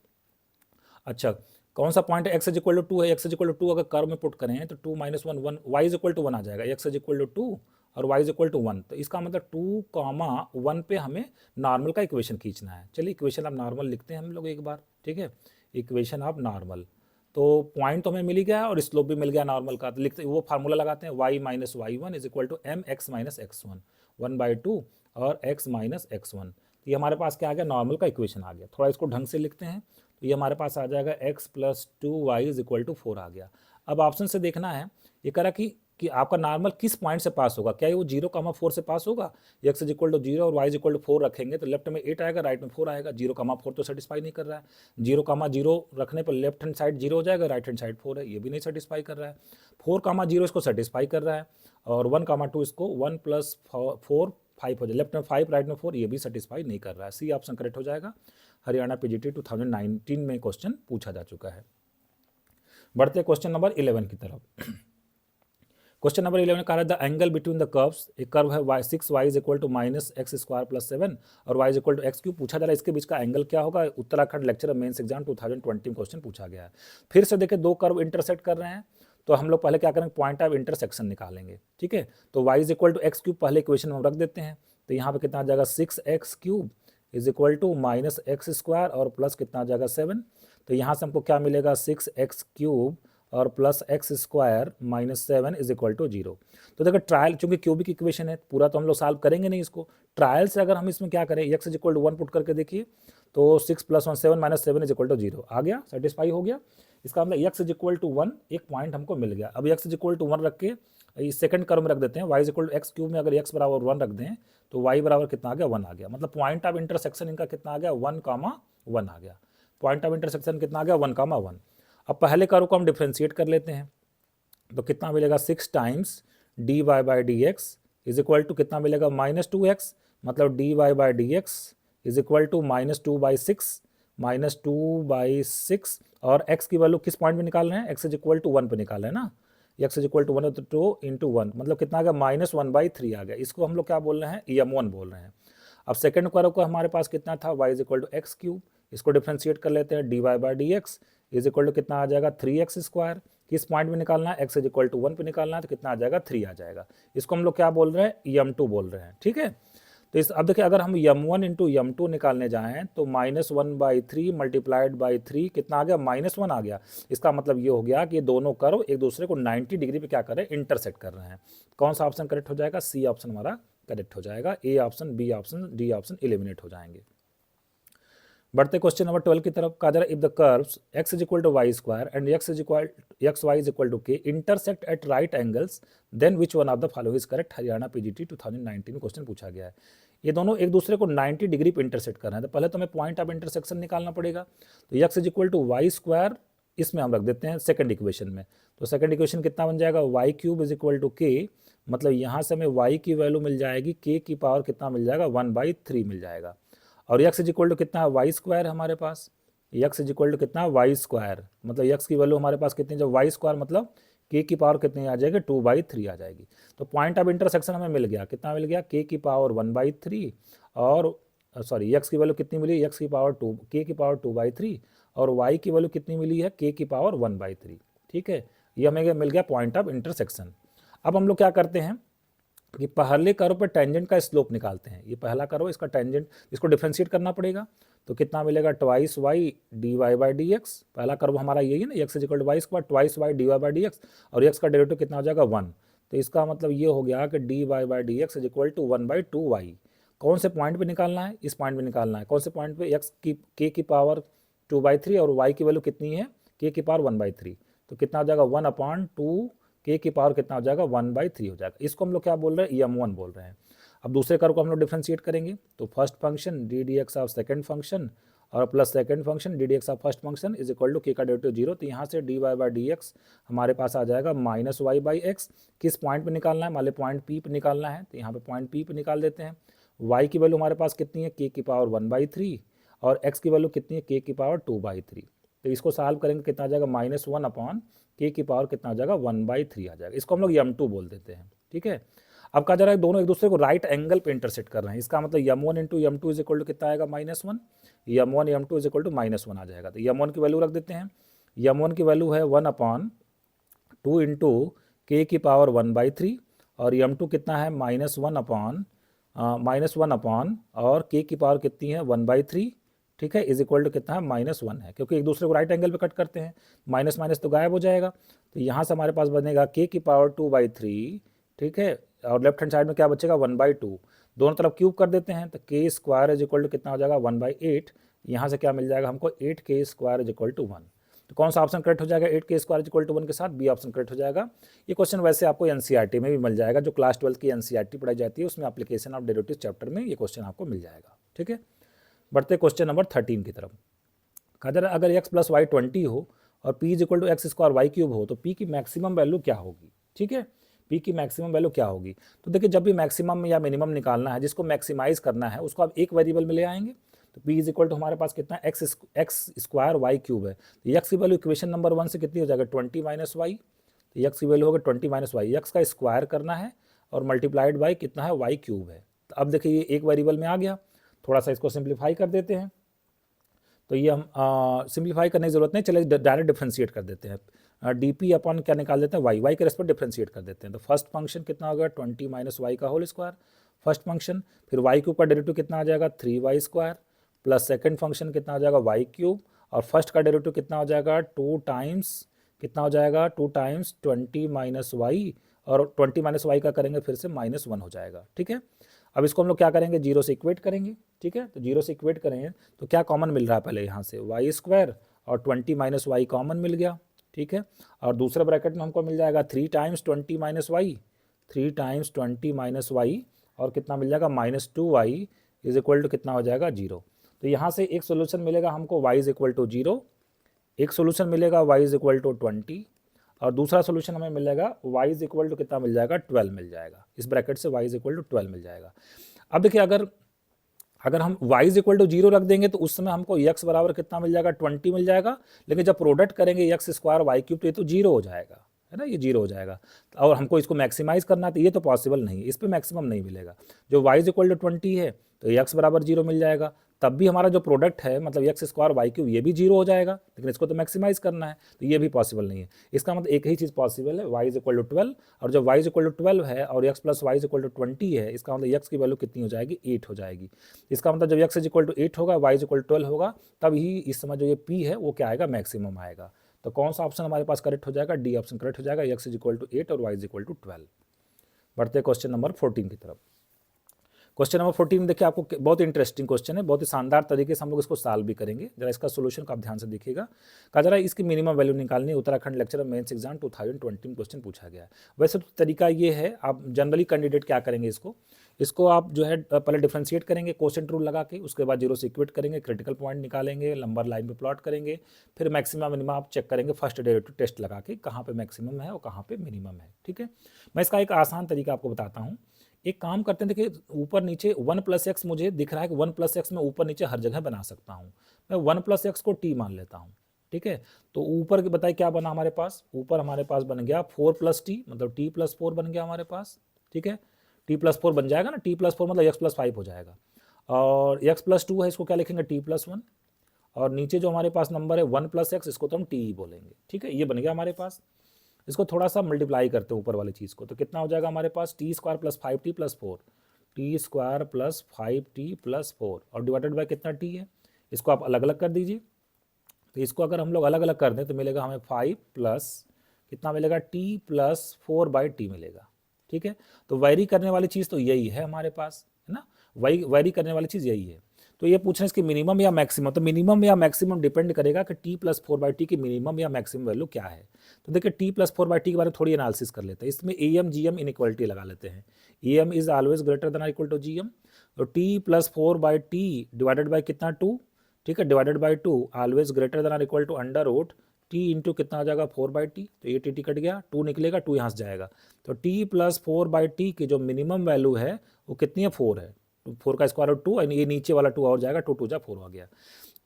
अच्छा कौन सा पॉइंट है, x इज इक्वल टू 2 है, x इज इक्वल टू 2 अगर कर्व में पुट करें तो 2 minus 1 1, y is equal to 1 आ जाएगा, x इज इक्वल टू 2 और y इज इक्वल टू 1, तो इसका मतलब 2, 1 पे हमें नॉर्मल का इक्वेशन खींचना है। चलिए इक्वेशन ऑफ नॉर्मल लिखते हैं हम लोग एक बार। ठीक है, इक्वेशन ऑफ नॉर्मल, तो पॉइंट तो हमें मिल ही गया और स्लोप भी मिल गया नॉर्मल का, तो लिखते वो फार्मूला लगाते हैं, y minus y1 is equal to M x minus x1, 1/2 और x माइनस x1। तो ये हमारे पास क्या आ गया, नॉर्मल का इक्वेशन आ गया। थोड़ा इसको ढंग से लिखते हैं, तो ये हमारे पास आ जाएगा x plus 2y is equal to 4 आ गया। अब ऑप्शन से देखना है, ये कह रहा कि आपका नॉर्मल किस पॉइंट से पास होगा, क्या ये वो 0,4 से पास होगा, x इज इक्वल टू 0 और y इज इक्वल टू 4 रखेंगे तो लेफ्ट में 8 आएगा, राइट में 4 आएगा। 0,4 तो सेटिस्फाई नहीं कर रहा है, 0,0 रखने पर लेफ्ट हैंड साइड 0 हो जाएगा, राइट हैंड साइड 4 है, ये भी नहीं सेटिस्फाई कर रहा है। 4,0 इसको सेटिस्फाई कर रहा है और 1,2 इसको 1 प्लस 4 5 हो जाए, लेफ्ट में 5 राइट में 4, ये भी सेटिस्फाई नहीं कर रहा है। सी ऑप्शन करेक्ट हो जाएगा। हरियाणा पीजीटी 2019 में क्वेश्चन पूछा जा चुका है। बढ़ते क्वेश्चन नंबर 11 की तरफ। क्वेश्चन नंबर 11 कहा the angle between the curves, एक कर्व है y 6y is equal to minus x square plus 7 और y is equal to x cube, पूछा जा रहा है इसके बीच का एंगल क्या होगा। उत्तराखंड लेक्चर मेंस एग्जाम 2020 में क्वेश्चन पूछा गया है। फिर से देखिए दो कर्व इंटरसेक्ट कर रहे हैं, तो हम लोग पहले क्या करेंगे, पॉइंट ऑफ इंटरसेक्शन निकालेंगे। ठीक है, तो y is equal to x cube पहले इक्वेशन में हम रख देते हैं, तो यहाँ पे कितना आ जाएगा 6x cube is equal to minus x square और प्लस कितना आ जाएगा 7। तो यहाँ से हमको क्या मिलेगा, 6x क्यूब और plus x square minus 7 is equal to 0। तो देखो ट्रायल, चूंकि क्यूबिक इक्वेशन है पूरा तो हम लोग सॉल्व करेंगे नहीं इसको, ट्रायल से अगर हम इसमें क्या करें, x is equal to 1 put करके देखिए, तो 6 plus 1 7 minus 7 is equal to 0 आ गया, सेटिस्फाई हो गया। इसका मतलब एक्स इज इक्वल टू 1 एक पॉइंट हमको मिल गया। अब एक्स इज इक्वल टू 1 रख के इस सेकंड कर्व में रख देते हैं, y is equal to x cube में अगर एक्स बराबर 1 रख दें तो वाई बराबर कितना आ गया, 1 आ गया। मतलब पॉइंट ऑफ इंटरसेक्शन इनका कितना आ गया, 1,1 आ गया। पॉइंट ऑफ इंटरसेक्शन कितना आ गया, 1,1। अब पहले कर्व को हम डिफ्रेंशिएट कर लेते हैं, तो कितना मिलेगा, 6 times d Y by D x is equal to कितना मिलेगा, -2x, मतलब d Y by D x is equal to -2/6 -2/6 और x की वैल्यू किस पॉइंट में निकाल रहे हैं, x इज इक्वल टू 1 पे निकाल रहे हैं ना, x इज इक्वल टू 1 तो 2 इंटू 1 मतलब कितना आ गया, -1/3 आ गया। इसको हम लोग क्या बोल रहे हैं, m1 बोल रहे हैं। अब सेकंड कर्व को हमारे पास कितना था, y is equal to x cube, इसको डिफ्रेंशिएट कर लेते हैं, d Y by D x is equal to कितना आ जाएगा, 3x स्क्वायर, किस पॉइंट में निकालना है, x इज इक्वल टू 1 पे निकालना है, तो कितना आ जाएगा, 3 आ जाएगा। इसको हम लोग क्या बोल रहे हैं, m2 बोल रहे हैं। ठीक है, तो इस अब देखिए अगर हम m1 इंटू m2 निकालने जाएँ तो -1/3 मल्टीप्लाइड बाई 3 कितना आ गया, -1 आ गया। इसका मतलब ये हो गया कि ये दोनों कर्व एक दूसरे को 90 डिग्री पे क्या कर रहे हैं, इंटरसेक्ट कर रहे हैं। कौन सा ऑप्शन करेक्ट हो जाएगा, सी ऑप्शन हमारा करेक्ट हो जाएगा। A option, b option, d option eliminate हो जाएंगे। बढ़ते क्वेश्चन नंबर 12 की तरफ, कहा जा रहा है if the curves x is equal to Y square and X Y is equal to K intersect at right angles then which one of the following is correct. Haryana PGT 2019 में question पूछा गया है। ये दोनों एक दूसरे को 90 डिग्री पे इंटरसेक्ट कर रहे हैं, तो पहले तो हमें पॉइंट ऑफ इंटरसेक्शन निकालना पड़ेगा। तो x is equal to Y square इसमें हम रख देते हैं सेकंड इक्वेशन में, तो सेकंड इक्वेशन कितना बन जाएगा, y cube is equal to k, मतलब यहाँ से हमें y की वैल्यू मिल जाएगी, k की पावर कितना मिल जाएगा, 1/3 मिल जाएगा। और x इज इक्वल टू कितना है, वाई स्क्वायर हमारे पास, x इज इक्वल टू कितना है, वाई स्क्वायर, मतलब x की वैल्यू हमारे पास कितनी, जब वाई स्क्वायर मतलब k की पावर कितनी आ जाएगी, 2/3 आ जाएगी। तो पॉइंट ऑफ इंटरसेक्शन हमें मिल गया, कितना मिल गया, k की पावर 1/3 और सॉरी x की वैल्यू कितनी मिली, x की पावर 2, k की पावर 2/3 और y की वैल्यू कितनी मिली है, k की पावर 1/3। ठीक है, ये हमें मिल गया पॉइंट ऑफ इंटरसेक्शन। अब हम लोग क्या करते हैं कि पहले कर्व पर टेंजेंट का स्लोप निकालते हैं। ये पहला कर्व, इसका टेंजेंट, इसको डिफरेंशिएट करना पड़ेगा। तो कितना मिलेगा, twice y d Y by D x. पहला कर्व हमारा यही है ना, x is equal to Y square twice y d Y by D x, और एक्स का डेरिवेटिव कितना हो जाएगा 1। तो इसका मतलब ये हो गया कि d Y by D x is equal to 1/2y। कौन से पॉइंट पे निकालना है, इस पॉइंट पे निकालना है। कौन से पॉइंट पे, एक्स की k की पावर 2/3 और y की वैल्यू कितनी है, k की पावर 1/3। तो कितना हो जाएगा 1/2, k की पावर कितना हो जाएगा 1/3 हो जाएगा। इसको हम लोग क्या बोल रहे हैं, m1 बोल रहे हैं। अब दूसरे कर्व को हम लोग डिफरेंशिएट करेंगे। तो first function D D X of second function और plus second function D D X of first function is equal to k का डेरिवेटिव 0। तो यहाँ से D Y by D X हमारे पास आ जाएगा -y/x। किस पॉइंट पे निकालना है, मान लो पॉइंट P पे निकालना है, तो यहाँ पे पॉइंट P पे निकाल देते हैं। y की वैल्यू हमारे पास कितनी है, k की पावर 1/3 और x की वैल्यू कितनी है, k की पावर 2/3। तो इसको सॉल्व करेंगे, कितना आ जाएगा -1/k की पावर कितना आ जाएगा 1/3 आ जाएगा। इसको हम लोग m2 बोल देते हैं। ठीक है, अब कहा जा रहा है दोनों एक दूसरे को राइट एंगल पे इंटरसेक्ट कर रहे हैं। इसका मतलब m1 into m2 is equal to कितना आएगा -1, m1 m2 is equal to -1 आ जाएगा। तो m1 की वैल्यू रख देते हैं। m1 की वैल्यू है 1/2 इंटू k की पावर 1/3 और m2 कितना है -1 और k की पावर कितनी है 1/3। ठीक है, इज इक्वल टू कितना है -1 है, क्योंकि एक दूसरे को राइट एंगल पे कट करते हैं, माइनस माइनस तो गायब हो जाएगा। तो यहाँ से हमारे पास बनेगा k की पावर 2/3। ठीक है, और लेफ्ट हैंड साइड में क्या बचेगा 1/2। दोनों तरफ क्यूब कर देते हैं, तो k square is equal to कितना हो जाएगा 1/8। यहाँ से क्या मिल जाएगा हमको 8k square is equal to 1। तो कौन सा ऑप्शन करेक्ट हो जाएगा, 8k square is equal to 1 के साथ बी ऑप्शन करेक्ट हो जाएगा। ये क्वेश्चन वैसे आपको एनसीईआरटी में भी मिल जाएगा, जो क्लास 12 की एनसीईआरटी पढ़ाई जाती है उसमें एप्लीकेशन ऑफ डेरिवेटिव चैप्टर में ये क्वेश्चन आपको मिल जाएगा। ठीक है, बढ़ते क्वेश्चन नंबर 13 की तरफ। अगर x प्लस वाई 20 हो और p is equal to x square y cube हो तो p की मैक्सिमम वैल्यू क्या होगी। ठीक है, p की मैक्सिमम वैल्यू क्या होगी। तो देखिए, जब भी मैक्सिमम या मिनिमम निकालना है, जिसको मैक्सिमाइज करना है उसको आप एक वेरिएबल में ले आएंगे। तो p इज इक्वल टू हमारे पास कितना एक्स स्क्वायर वाई क्यूब है। तो x की वैल्यू इक्वेशन नंबर 1 से कितनी हो जाएगा 20 माइनस वाई। तो x की वैल्यू होगा 20 माइनस वाई, एक्स का स्क्वायर करना है और मल्टीप्लाइड बाई कितना है वाई क्यूब है। तो अब देखिए ये एक वेरिएबल में आ गया, थोड़ा सा इसको सिंप्लीफाई कर देते हैं। तो ये हम सिंप्लीफाई करने की जरूरत नहीं, चले डायरेक्ट डिफ्रेंशिएट कर देते हैं। डी पी अपन क्या निकाल देते हैं वाई के रेस्पेक्ट डिफ्रेंशिएट कर देते हैं। तो फर्स्ट फंक्शन कितना होगा 20 माइनस वाई का होल स्क्वायर फर्स्ट फंक्शन, फिर वाई क्यूब का डेरिवेटिव कितना आ जाएगा 3y square plus second function कितना आ जाएगा वाई क्यूब और फर्स्ट का डेरिवेटिव कितना हो जाएगा 2 टाइम्स कितना हो जाएगा 2 टाइम्स 20 माइनस वाई और 20 माइनस वाई का करेंगे फिर से -1 हो जाएगा। ठीक है, अब इसको हम लोग क्या करेंगे, जीरो से इक्वेट करेंगे। ठीक है, तो जीरो से इक्वेट करेंगे तो क्या कॉमन मिल रहा है, पहले यहाँ से वाई स्क्वायर और 20 माइनस वाई कॉमन मिल गया। ठीक है, और दूसरे ब्रैकेट में हमको मिल जाएगा 3 times 20 minus y 3 times 20 minus y और कितना मिल जाएगा -2y इज इक्वल टू कितना हो जाएगा 0। तो यहाँ से एक सोल्यूशन मिलेगा हमको y इज इक्वल टू 0, एक सोल्यूशन मिलेगा y इज इक्वल टू 20 और दूसरा सोल्यूशन हमें मिलेगा y इज इक्वल टू कितना मिल जाएगा 12 मिल जाएगा। इस ब्रैकेट से y इज इक्वल टू 12 मिल जाएगा। अब देखिए, अगर हम y इज इक्वल टू 0 रख देंगे तो उस समय हमको x बराबर कितना मिल जाएगा 20 मिल जाएगा, लेकिन जब प्रोडक्ट करेंगे x स्क्वायर वाई क्यूब तो ये तो 0 हो जाएगा, है ना, ये 0 हो जाएगा। और हमको इसको मैक्सिमाइज करना है तो ये तो पॉसिबल नहीं है, इस पे मैक्सिमम नहीं मिलेगा। जो y इज इक्वल टू 20 है तो x बराबर 0 मिल जाएगा, तब भी हमारा जो प्रोडक्ट है मतलब एक्स स्क्वायर वाई क्यूब ये भी 0 हो जाएगा, लेकिन इसको तो मैक्सिमाइज करना है तो ये भी पॉसिबल नहीं है। इसका मतलब एक ही चीज़ पॉसिबल है, y इज इक्वल टू 12 और जब y इज इक्वल टू 12 है और x plus y is equal to 20 है, इसका मतलब x की वैल्यू कितनी हो जाएगी 8 हो जाएगी। इसका मतलब जब x इज इक्वल टू 8 होगा y इज इक्वल टू 12 होगा, तब ही इस समय जो ये p है वो क्या आएगा मैक्सिमम आएगा। तो कौन सा ऑप्शन हमारे पास करेक्ट हो जाएगा, डी ऑप्शन करेक्ट हो जाएगा, x इज इक्वल टू 8 और y इज इक्वल टू 12। बढ़ते क्वेश्चन नंबर 14 की तरफ। क्वेश्चन नंबर 14 देखिए, आपको बहुत इंटरेस्टिंग क्वेश्चन है, बहुत ही शानदार तरीके से हम लोग इसको सॉल्व भी करेंगे। जरा इसका सोल्यूशन का आप ध्यान से देखिएगा। कहा जा रहा है इसकी मिनिमम वैल्यू निकालनी है, उत्तराखंड लेक्चरर मेंस एग्जाम 2020 में क्वेश्चन पूछा गया है। वैसे तो तरीका ये है, आप जनरली कैंडिडेट क्या करेंगे, इसको आप जो है पहले डिफ्रेंशिएट करेंगे कोशेंट रूल लगा के, उसके बाद जीरो से इक्वेट करेंगे, क्रिटिकल पॉइंट निकालेंगे, लंबर लाइन पे प्लॉट करेंगे, फिर मैक्सिमम मिनिमम आप चेक करेंगे फर्स्ट डेरिवेटिव टेस्ट लगा के कहाँ पे मैक्सिमम है और कहाँ पे मिनिमम है। ठीक है, मैं इसका एक आसान तरीका आपको बताता हूँ। एक काम करते हैं, देखिए ऊपर नीचे 1 प्लस एक्स मुझे दिख रहा है कि 1 प्लस एक्स में ऊपर नीचे हर जगह बना सकता हूँ। मैं 1 प्लस एक्स को टी मान लेता हूँ। ठीक है, तो ऊपर के बताइए क्या बना हमारे पास, ऊपर हमारे पास बन गया 4 प्लस टी, मतलब टी प्लस 4 बन गया हमारे पास। ठीक है, टी प्लस 4 बन जाएगा ना, टी प्लस 4 मतलब एक्स प्लस 5 हो जाएगा। और एक्स प्लस 2 है, इसको क्या लिखेंगे टी प्लस 1। और नीचे जो हमारे पास नंबर है 1 + x, इसको तो हम टी बोलेंगे। ठीक है, ये बन गया हमारे पास। इसको थोड़ा सा मल्टीप्लाई करते हैं ऊपर वाली चीज़ को, तो कितना हो जाएगा हमारे पास T square plus 5t plus 4, T square plus 5t plus 4 और डिवाइडेड बाय कितना टी है, इसको आप अलग अलग कर दीजिए। तो इसको अगर हम लोग अलग अलग कर दें तो मिलेगा हमें 5 प्लस कितना मिलेगा t प्लस 4/t मिलेगा। ठीक है, तो वैरी करने वाली चीज़ तो यही है हमारे पास, है ना, वैरी करने वाली चीज़ यही है। तो ये पूछ रहे हैं इसकी मिनिमम या मैक्सिमम, तो मिनिमम या मैक्सिमम डिपेंड करेगा कि t प्लस 4/t की मिनिमम या मैक्सिमम वैल्यू क्या है। तो देखिए t प्लस 4/t के बारे में थोड़ी एनालिसिस कर लेते हैं। इसमें am gm इनइक्वालिटी लगा लेते हैं। am is always greater than equal to gm, तो t plus 4/t divided by कितना 2, ठीक है, divided by 2 always greater than equal to under root t into कितना आ जाएगा 4/t, तो ये टी कट गया, 2 निकलेगा, 2 यहाँ से जाएगा, तो t प्लस 4/t की जो मिनिमम वैल्यू है वो कितनी है 4 है, 4 का स्क्वायर रूट 2 और ये नीचे वाला 2 और जाएगा, 2 2 जा 4 आ गया।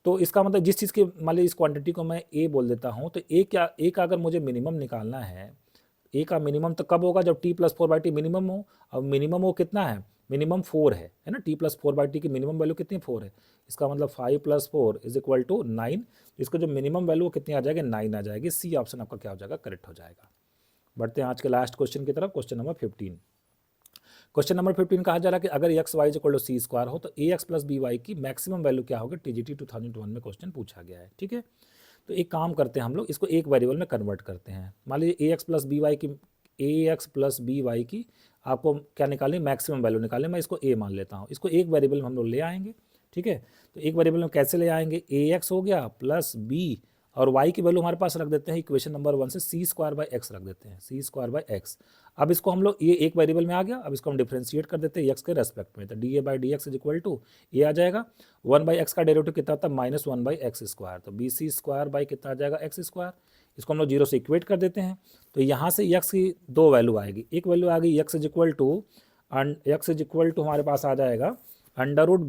तो इसका मतलब जिस चीज़ की मान लीजिए इस क्वांटिटी को मैं ए बोल देता हूँ, तो ए का अगर मुझे मिनिमम निकालना है, ए का मिनिमम तो कब होगा जब t प्लस 4/t मिनिमम हो, अब मिनिमम वो कितना है, मिनिमम 4 है ना, t प्लस 4/t की मिनिमम वैल्यू कितनी 4 है, इसका मतलब 5 + 4 इज इक्वल टू 9, इसको जो मिनिमम वैल्यू कितनी आ जाएगी 9 आ जाएगी। सी ऑप्शन आपका क्या हो जाएगा, करेक्ट हो जाएगा। बढ़ते हैं आज के लास्ट क्वेश्चन की तरफ, क्वेश्चन नंबर 15। क्वेश्चन नंबर 15 कहा जा रहा है कि अगर x y equal to c square हो तो a x plus b y की मैक्सिमम वैल्यू क्या होगी, टीजीटी 2001 में क्वेश्चन पूछा गया है। ठीक है, तो एक काम करते हैं हम लोग, इसको एक वेरिएबल में कन्वर्ट करते हैं। मान लीजिए ए एक्स प्लस बी वाई की आपको क्या निकालनी, मैक्सिमम वैल्यू निकालनी, मैं इसको ए मान लेता हूँ, इसको एक वेरिएबल में हम लोग ले आएंगे। ठीक है, तो एक वेरिएबल में कैसे ले आएंगे, ए एक्स हो गया प्लस बी और y की वैल्यू हमारे पास रख देते हैं इक्वेशन नंबर 1 से सी स्क्वायर बाई एक्स रख देते हैं, सी स्क्वायर बाई एक्स। अब इसको हम लोग ये एक वेरिएबल में आ गया, अब इसको हम डिफ्रेंशिएट कर देते हैं एक्स के रेस्पेक्ट में, तो d a by D x is equal to ये आ जाएगा 1/x का डेरिवेटिव कितना था -1/x², तो बी सी स्क्वायर बाई कितना आ जाएगा एक्स स्क्वायर, इसको हम लोग 0 से इक्वेट कर देते हैं। तो यहाँ से एक्स की दो वैल्यू आएगी, एक वैल्यू आ गई एक्स इज इक्वल टू हमारे पास आ जाएगा अंडर रूट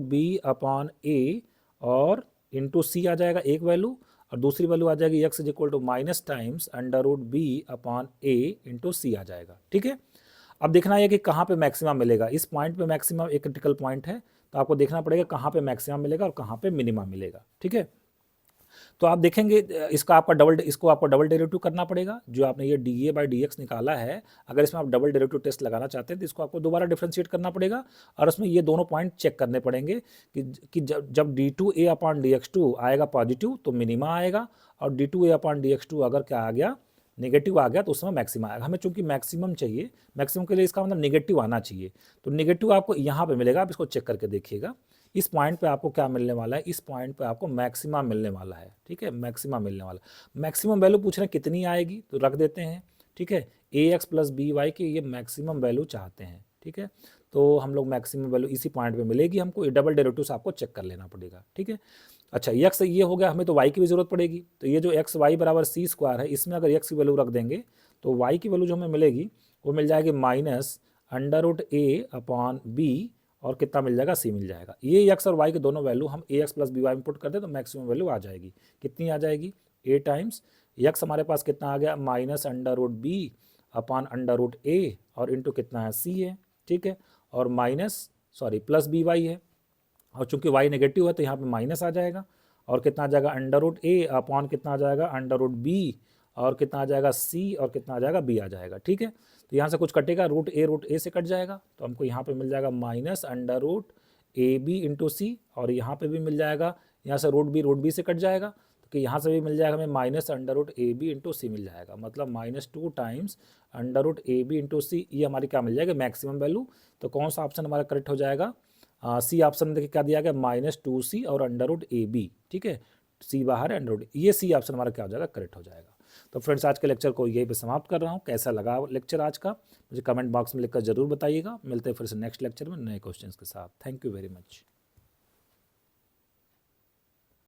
बी अपॉन ए और इंटू सी आ जाएगा एक वैल्यू, और दूसरी वैल्यू आ जाएगी X is equal to minus times under root B upon A into C आ जाएगा। ठीक है, अब देखना है कि कहाँ पे मैक्सिमम मिलेगा, इस पॉइंट पे मैक्सिमम एक क्रिटिकल पॉइंट है, तो आपको देखना पड़ेगा कहाँ पे मैक्सिमम मिलेगा और कहाँ पे मिनिमम मिलेगा। ठीक है, तो आप देखेंगे इसको आपको डबल डेरिवेटिव करना पड़ेगा, जो आपने ये D a by D x निकाला है, अगर इसमें आप डबल डेरिवेटिव टेस्ट लगाना चाहते हैं तो इसको आपको दोबारा डिफ्रेंशिएट करना पड़ेगा और उसमें ये दोनों पॉइंट चेक करने पड़ेंगे कि जब d2a अपॉन dx2 आएगा पॉजिटिव तो मिनिमा आएगा, और d2a अपॉन dx2 अगर क्या आ गया नेगेटिव आ गया तो उसमें मैक्सिमम आएगा। हमें चूंकि मैक्सिमम चाहिए, मैक्सिमम के लिए इसका मतलब नेगेटिव आना चाहिए, तो नेगेटिव आपको यहाँ पे मिलेगा, आप इसको चेक करके देखिएगा, इस पॉइंट पे आपको क्या मिलने वाला है, इस पॉइंट पे आपको मैक्सिमम मिलने वाला है। ठीक है, मैक्सिमम मिलने वाला, मैक्सिमम वैल्यू पूछ रहे हैं कितनी आएगी, तो रख देते हैं। ठीक है, ए एक्स प्लस बी वाई की ये मैक्सिमम वैल्यू चाहते हैं। ठीक है, तो हम लोग मैक्सिमम वैल्यू इसी पॉइंट पे मिलेगी हमको, ये डबल डेरिवेटिव्स आपको चेक कर लेना पड़ेगा। ठीक है, अच्छा एक्स ये हो गया, हमें तो वाई की भी जरूरत पड़ेगी, तो ये जो एक्स वाई बराबर सी स्क्वायर है, इसमें अगर एक्स की वैल्यू रख देंगे तो वाई की वैल्यू जो हमें मिलेगी वो मिल जाएगी माइनस अंडर रूट ए अपॉन बी और कितना मिल जाएगा सी मिल जाएगा। ये एक्स और वाई के दोनों वैल्यू हम ए एक्स प्लस बी वाई में पुट कर दे तो मैक्सिमम वैल्यू आ जाएगी, कितनी आ जाएगी ए टाइम्स एक्स हमारे पास कितना आ गया minus under root B upon under root A और इंटू कितना है सी है। ठीक है, और प्लस बी वाई है, और चूंकि y नेगेटिव है तो यहाँ पे माइनस आ जाएगा, और कितना आ जाएगा अंडर रूट ए अपॉन कितना आ जाएगा अंडर रूट बी और कितना आ जाएगा c और कितना आ जाएगा b आ जाएगा। ठीक है, तो यहाँ से कुछ कटेगा, रूट ए से कट जाएगा, तो हमको यहाँ पे मिल जाएगा minus under root A B into C, और यहाँ पे भी मिल जाएगा, यहाँ से रूट बी से कट जाएगा, तो कि यहाँ से भी मिल जाएगा हमें minus under root A B into C मिल जाएगा, मतलब -2 times under root A B into C, ये हमारी क्या मिल जाएगा मैक्सिमम वैल्यू। तो कौन सा ऑप्शन हमारा करेक्ट हो जाएगा, सी ऑप्शन में देखिए क्या दिया गया -2c और अंडर रूट ए बी। ठीक है, सी बाहर है अंडर रूट, ये सी ऑप्शन हमारा क्या हो जाएगा करेक्ट हो जाएगा। तो फ्रेंड्स आज के लेक्चर को यही पे समाप्त कर रहा हूँ, कैसा लगा लेक्चर आज का मुझे कमेंट बॉक्स में लिखकर जरूर बताइएगा। मिलते हैं फिर से नेक्स्ट लेक्चर में नए क्वेश्चंस के साथ। Thank you very much.